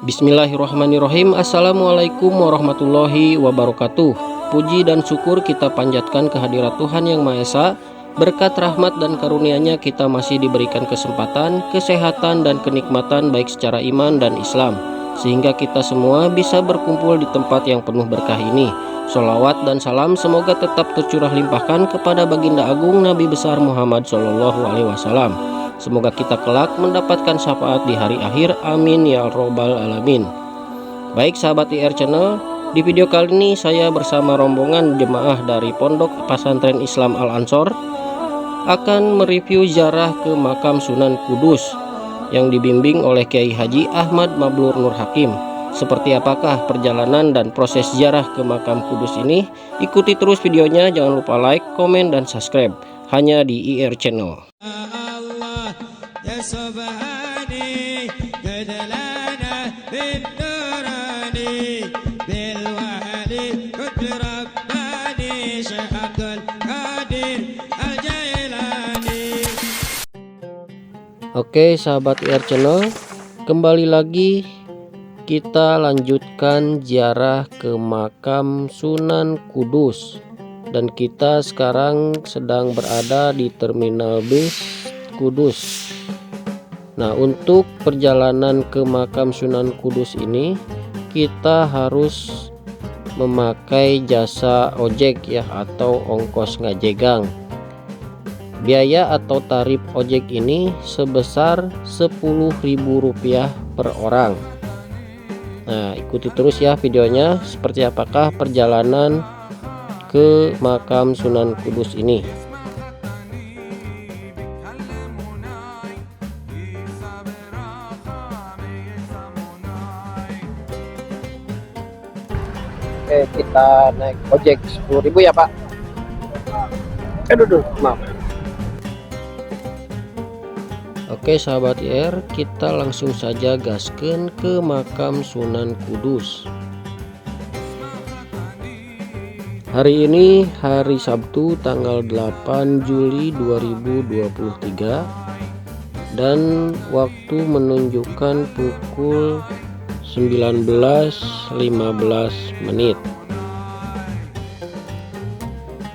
Bismillahirrahmanirrahim. Assalamualaikum warahmatullahi wabarakatuh. Puji dan syukur kita panjatkan kehadirat Tuhan Yang Maha Esa. Berkat rahmat dan karunia-Nya kita masih diberikan kesempatan, kesehatan dan kenikmatan baik secara iman dan Islam, sehingga kita semua bisa berkumpul di tempat yang penuh berkah ini. Sholawat dan salam semoga tetap tercurah limpahkan kepada Baginda Agung Nabi besar Muhammad SAW. Semoga kita kelak mendapatkan syafaat di hari akhir. Amin ya robbal alamin. Baik sahabat IR Channel, di video kali ini saya bersama rombongan jemaah dari Pondok Pesantren Islam Al-Ansor akan mereview ziarah ke makam Sunan Kudus yang dibimbing oleh Kiai Haji Ahmad Mabrur Nur Hakim. Seperti apakah perjalanan dan proses ziarah ke makam Kudus ini? Ikuti terus videonya, jangan lupa like, komen, dan subscribe hanya di IR Channel. Oke sahabat IR Channel, kembali lagi kita lanjutkan ziarah ke makam Sunan Kudus, dan kita sekarang sedang berada di Terminal Bis Kudus. Nah, untuk perjalanan ke makam Sunan Kudus ini kita harus memakai jasa ojek ya, atau ongkos ngajegang. Biaya atau tarif ojek ini sebesar Rp10.000 per orang. Nah, ikuti terus ya videonya, seperti apakah perjalanan ke makam Sunan Kudus ini. Oke, kita naik ojek 10.000 ya Pak. Aduh, maaf. Oke sahabat IR, kita langsung saja gasken ke makam Sunan Kudus. Hari ini hari Sabtu tanggal 8 Juli 2023 dan waktu menunjukkan pukul 19.15 menit.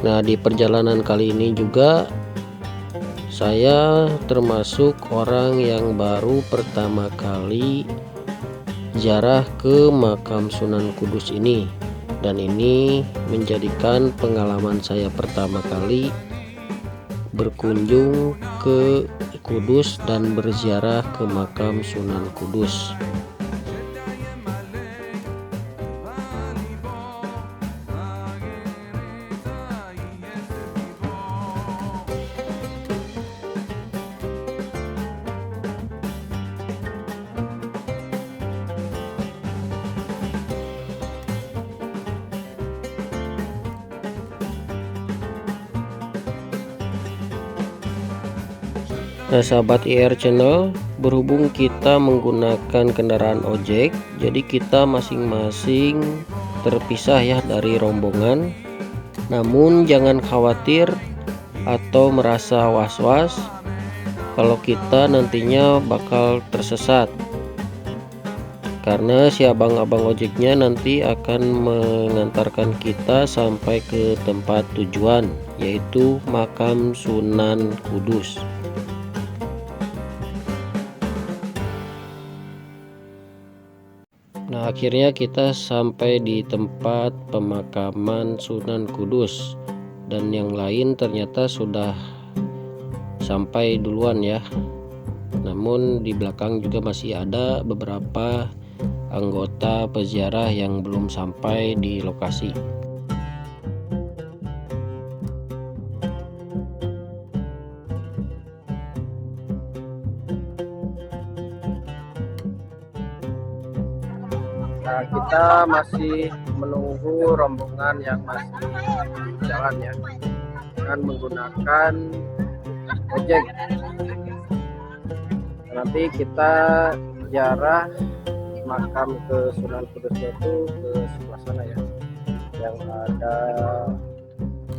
Nah, di perjalanan kali ini juga saya termasuk orang yang baru pertama kali ziarah ke makam Sunan Kudus ini, dan ini menjadikan pengalaman saya pertama kali berkunjung ke Kudus dan berziarah ke makam Sunan Kudus. Nah sahabat IR Channel, berhubung kita menggunakan kendaraan ojek, jadi kita masing-masing terpisah ya dari rombongan. Namun jangan khawatir atau merasa was-was kalau kita nantinya bakal tersesat, karena si abang-abang ojeknya nanti akan mengantarkan kita sampai ke tempat tujuan, yaitu makam Sunan Kudus. Nah, akhirnya kita sampai di tempat pemakaman Sunan Kudus, dan yang lain ternyata sudah sampai duluan ya. Namun di belakang juga masih ada beberapa anggota peziarah yang belum sampai di lokasi. Nah, kita masih menunggu rombongan yang masih jalan ya, dengan menggunakan ojek. Nanti kita ziarah makam ke Sunan Kudusnya itu ke sebelah sana ya, yang ada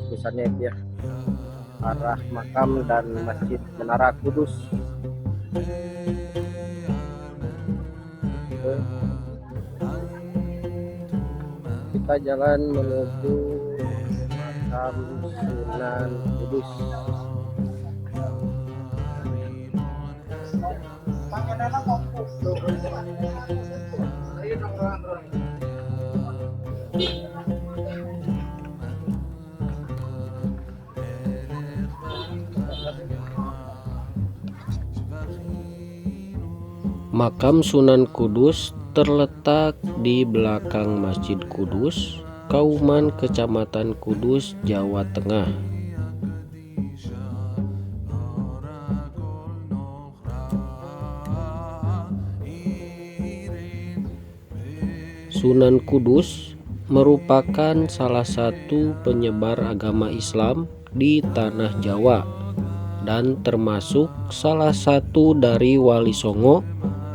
tulisannya itu ya, arah makam dan Masjid Menara Kudus. Kita jalan menuju makam Sunan Kudus. Makam Sunan Kudus terletak di belakang Masjid Kudus, Kauman, Kecamatan Kudus, Jawa Tengah. Sunan Kudus merupakan salah satu penyebar agama Islam di tanah Jawa dan termasuk salah satu dari Wali Songo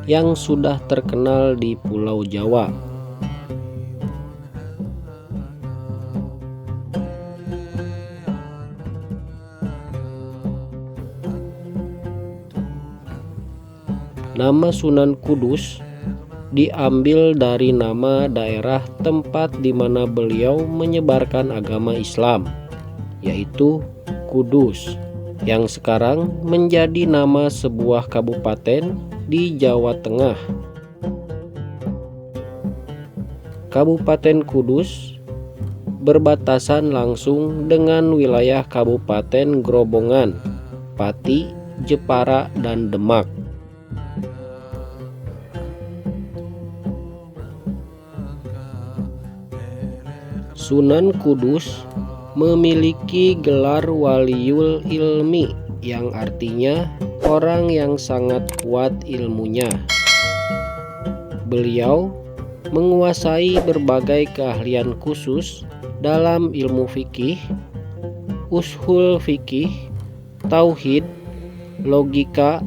yang sudah terkenal di Pulau Jawa. Nama Sunan Kudus diambil dari nama daerah tempat di mana beliau menyebarkan agama Islam, yaitu Kudus, yang sekarang menjadi nama sebuah kabupaten di Jawa Tengah. Kabupaten Kudus berbatasan langsung dengan wilayah Kabupaten Grobogan, Pati, Jepara, dan Demak. Sunan Kudus memiliki gelar Waliul Ilmi, yang artinya orang yang sangat kuat ilmunya. Beliau menguasai berbagai keahlian khusus dalam ilmu fikih, ushul fikih, tauhid, logika,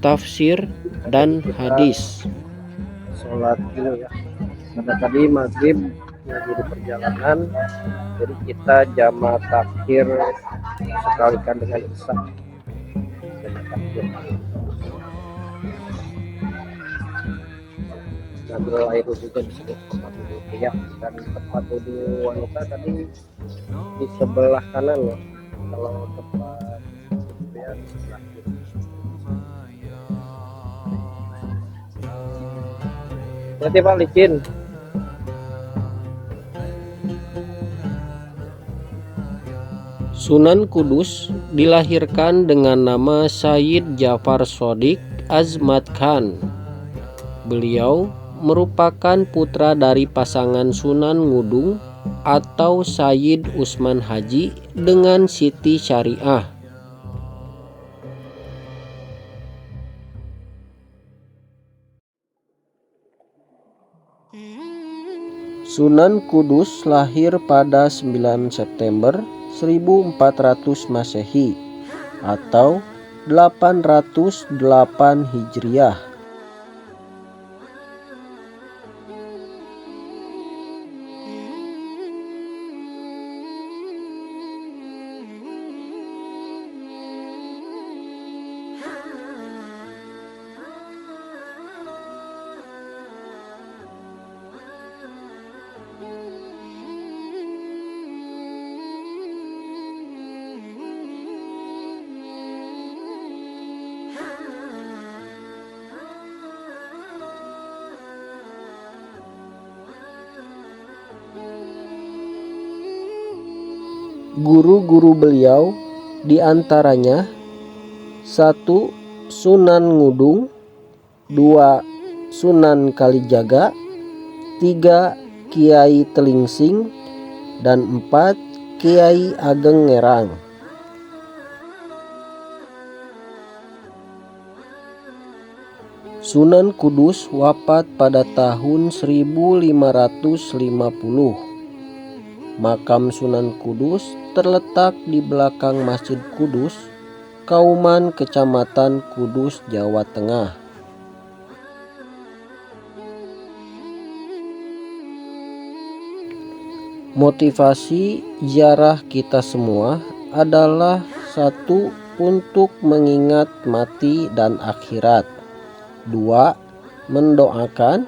tafsir, dan hadis. Sholat dulu ya. Karena tadi maghrib lagi di perjalanan, jadi kita jamaah takhir sekalikan dengan isya. Ngambil air juga disebut tempat wudhu pria, dan tempat wudhu wanita tadi di sebelah kanan ya. Kalau tempat wudhu pria di sebelah kiri. Berarti Pak licin. Sunan Kudus dilahirkan dengan nama Sayyid Jafar Shodiq Azmat Khan. Beliau merupakan putra dari pasangan Sunan Ngudung atau Sayyid Usman Haji dengan Siti Syariah. Sunan Kudus lahir pada 9 September 1400 Masehi atau 808 Hijriah. Guru-guru beliau diantaranya 1. Sunan Ngudung, 2. Sunan Kalijaga, 3. Kiai Telingsing, dan 4. Kiai Ageng Ngerang. Sunan Kudus wafat pada tahun 1550. Makam Sunan Kudus terletak di belakang Masjid Kudus, Kauman, Kecamatan Kudus, Jawa Tengah. Motivasi ziarah kita semua adalah 1. Untuk mengingat mati dan akhirat, 2. mendoakan.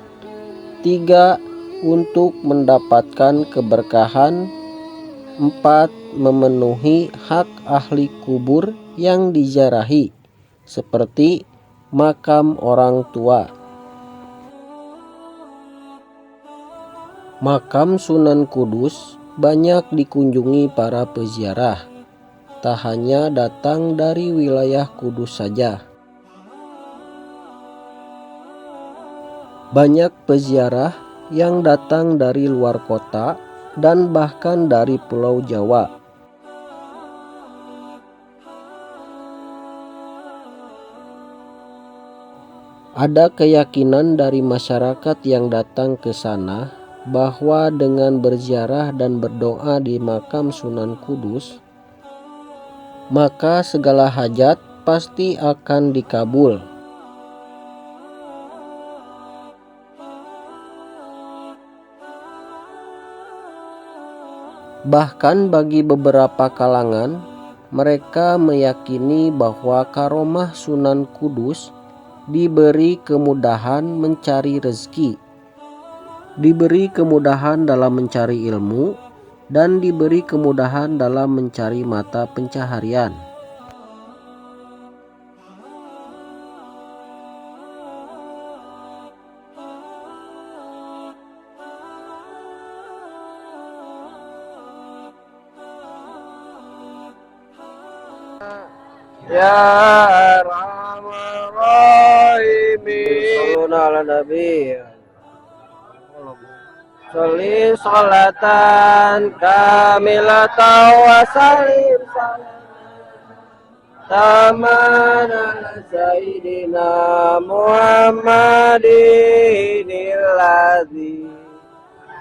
3. Untuk mendapatkan keberkahan. 4. Memenuhi hak ahli kubur yang diziarahi, seperti makam orang tua. Makam Sunan Kudus banyak dikunjungi para peziarah, tak hanya datang dari wilayah Kudus saja. Banyak peziarah yang datang dari luar kota dan bahkan dari Pulau Jawa. Ada keyakinan dari masyarakat yang datang ke sana bahwa dengan berziarah dan berdoa di makam Sunan Kudus, maka segala hajat pasti akan dikabul. Bahkan bagi beberapa kalangan, mereka meyakini bahwa karomah Sunan Kudus diberi kemudahan mencari rezeki, diberi kemudahan dalam mencari ilmu, dan diberi kemudahan dalam mencari mata pencaharian. Ya Arhamar Rahimin. Sallallahu ala Nabi. Sholli sholatan kamilatan wa salim taman ala Sayyidina Muhammadin alladzi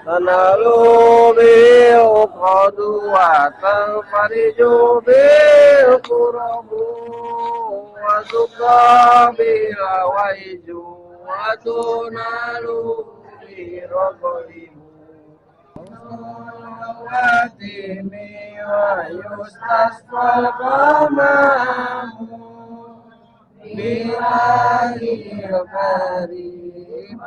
tanalu bil qadu wa tanfariju bil qurabu wa zuqa bil waiju wa tunalu bi robbihim watimi wa yustasqa qamamu bilahil karim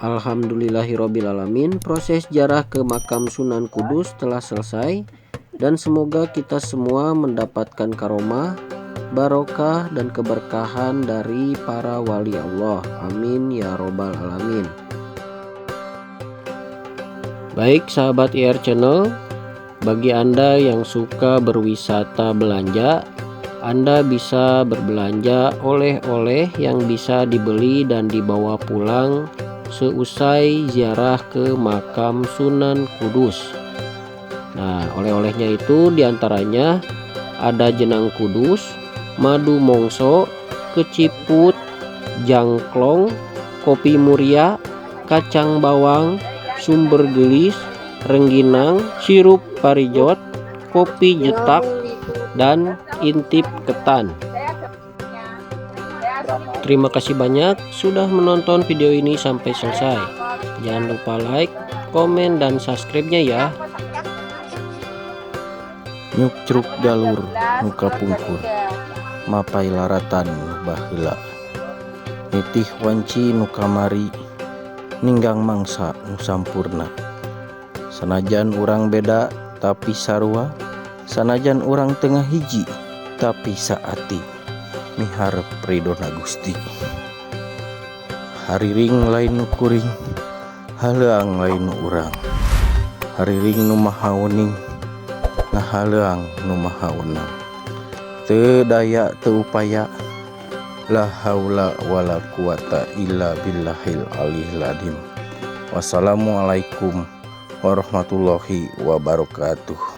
Alhamdulillahirobbilalamin. Proses ziarah ke makam Sunan Kudus telah selesai, dan semoga kita semua mendapatkan karomah, barokah, dan keberkahan dari para wali Allah. Amin ya robbal alamin. Baik sahabat IR Channel, bagi Anda yang suka berwisata belanja, Anda bisa berbelanja oleh-oleh yang bisa dibeli dan dibawa pulang seusai ziarah ke makam Sunan Kudus. Nah, oleh-olehnya itu diantaranya ada jenang kudus, madu mongso, keciput, jangklong, kopi muria, kacang bawang, sumber gelis, rengginang, sirup parijot, kopi jetak, dan intip ketan. Terima kasih banyak sudah menonton video ini sampai selesai. Jangan lupa like, komen, dan subscribe-nya ya. Nyuk cruk jalur muka pungkur mapai laratan bahila nitih wanci nu kamari ninggang mangsa nu sampurna. Sanajan urang beda tapi sarua, sanajan urang tengah hiji tapi saati, miharep ridona Gusti. Hariring lain nu kuring, haleang lain nu urang. Hariring nu maha wening, ngahaleang nu maha wenang. Teu daya teu upaya, la haula wala quwata illa billahil aliyil azim. Wassalamualaikum warahmatullahi wabarakatuh.